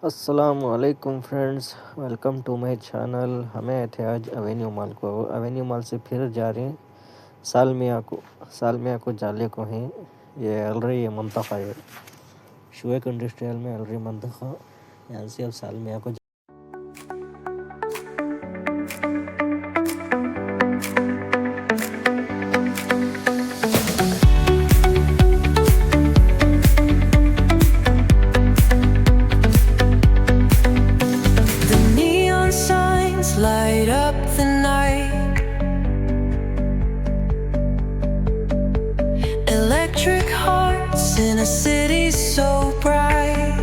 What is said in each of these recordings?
अस्सलामुअलैकुम friends, welcome to my channel. हमें आए थे आज एवेन्यू मॉल से फिर जा रहे हैं सालमिया को जाले को हैं। ये अलरी मंतखा है, शुएक इंडस्ट्रियल में अलरी मंतखा। यहाँ से अब सालमिया को The neon signs light up the night. Electric hearts in a city so bright.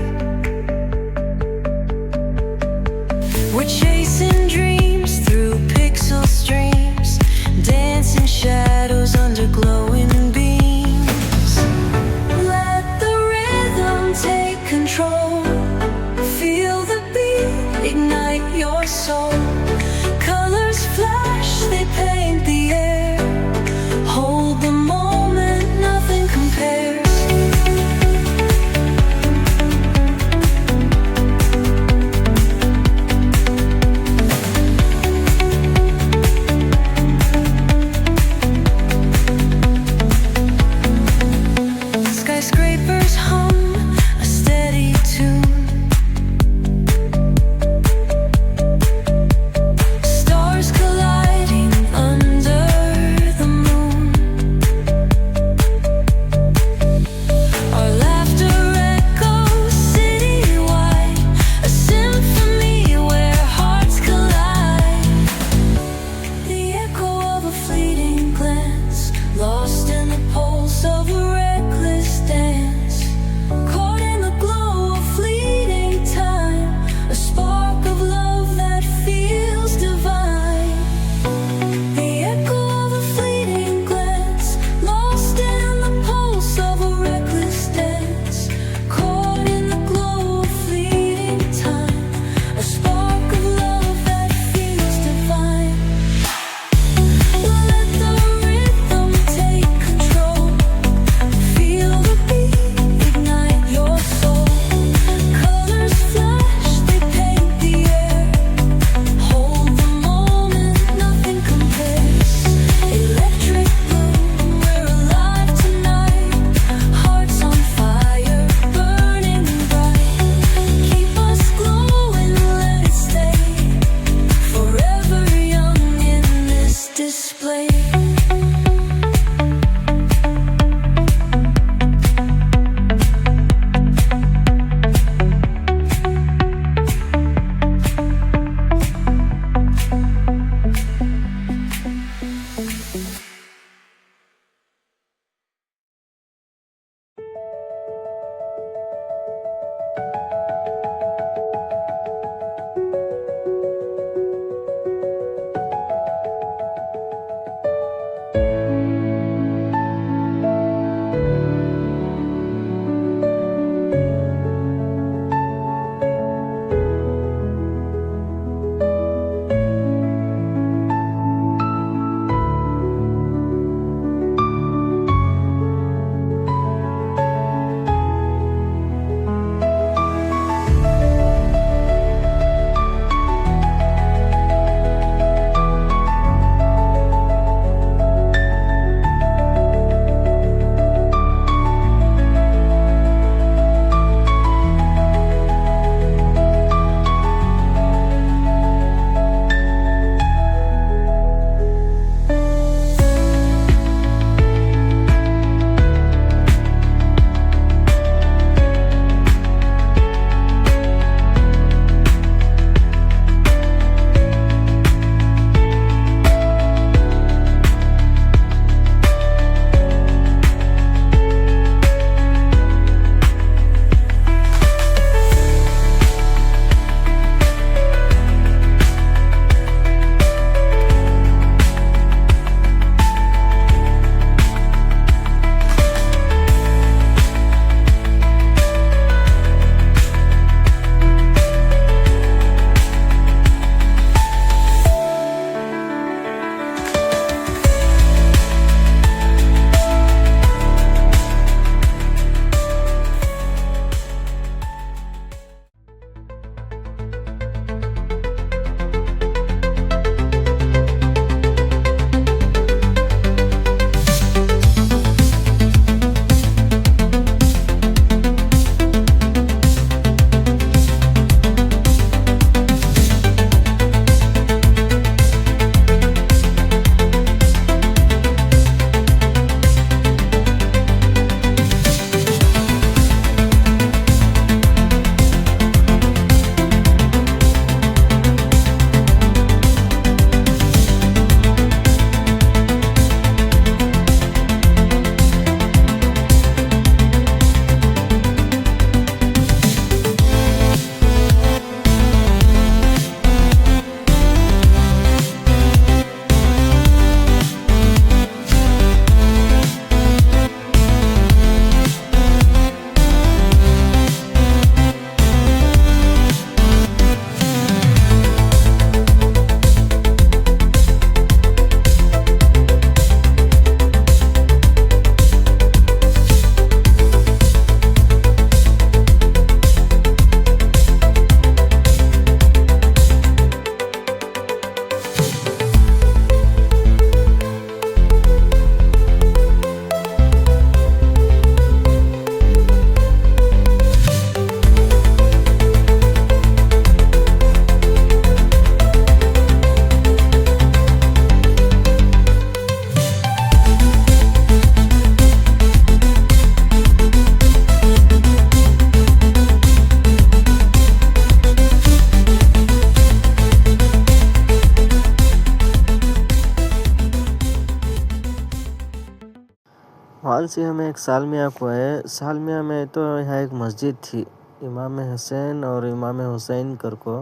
मालसीहा में एक सालमिया को है। सालमिया में तो यहाँ एक मस्जिद थी, इमाम हसैन और इमाम हुसैन कर को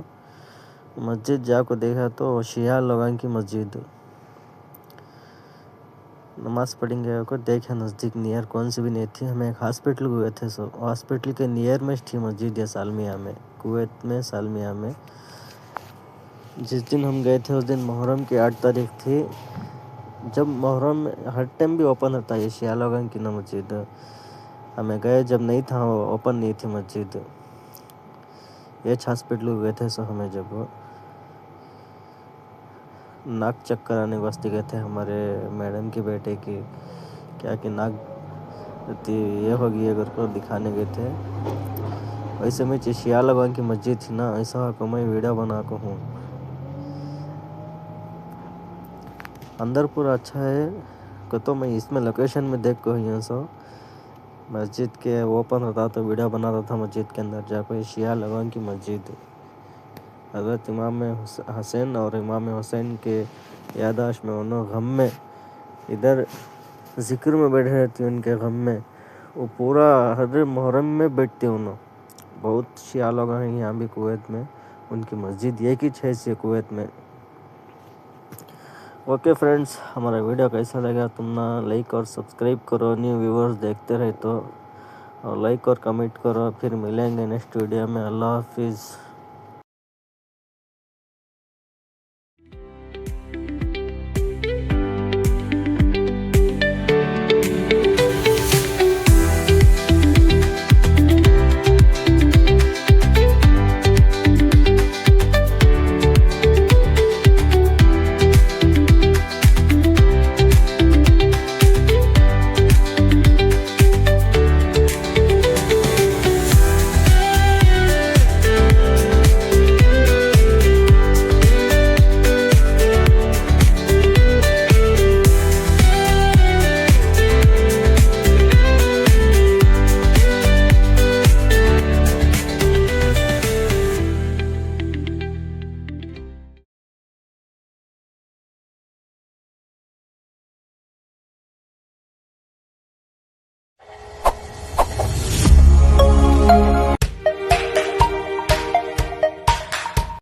मस्जिद जाको देखा तो शिया लोगों की मस्जिद। नमाज़ पढ़ेंगे को देखे नज़दीक नियर कौन सी भी नहीं थी। हम एक हॉस्पिटल गए थे, सो हॉस्पिटल के नियर में थी मस्जिद या सालमिया में, कुवैत में सालमिया में। जिस दिन हम गए थे उस दिन मुहर्रम की 8 तारीख थी। जब मुहर्रम हर टाइम भी ओपन रहता है ये शिया लोगों की ना मस्जिद। हमें गए जब नहीं था, ओपन नहीं थी मस्जिद। ये हॉस्पिटल गए थे, सो हमें जब नाक चेक कराने के वास्ते गए थे हमारे मैडम के बेटे की, क्या कि नाक ये हो गई अगर को दिखाने गए थे। वैसे में शिया लोगों की मस्जिद थी ना, ऐसा को मैं वीडियो बना को हूँ। अंदर पूरा अच्छा है को तो मैं इसमें लोकेशन में देख को ही सो मस्जिद के ओपन होता तो वीडियो बनाता था मस्जिद के अंदर जाकर। शिया लोगों की मस्जिद, हज़रत इमाम हसैन और इमाम हुसैन के यादाश्त में उन्होंने गम में इधर ज़िक्र में बैठे रहती उनके गम में। वो पूरा हर मुहर्रम में बैठते उन्होंने। बहुत शिया लोग हैं यहाँ भी कुवैत में, उनकी मस्जिद एक ही है कुवैत में। ओके फ्रेंड्स, हमारा वीडियो कैसा लगा तुम ना लाइक और सब्सक्राइब करो। न्यू व्यूवर्स देखते रहे तो और लाइक और कमेंट करो। फिर मिलेंगे नेक्स्ट वीडियो में। अल्लाह हाफिज़।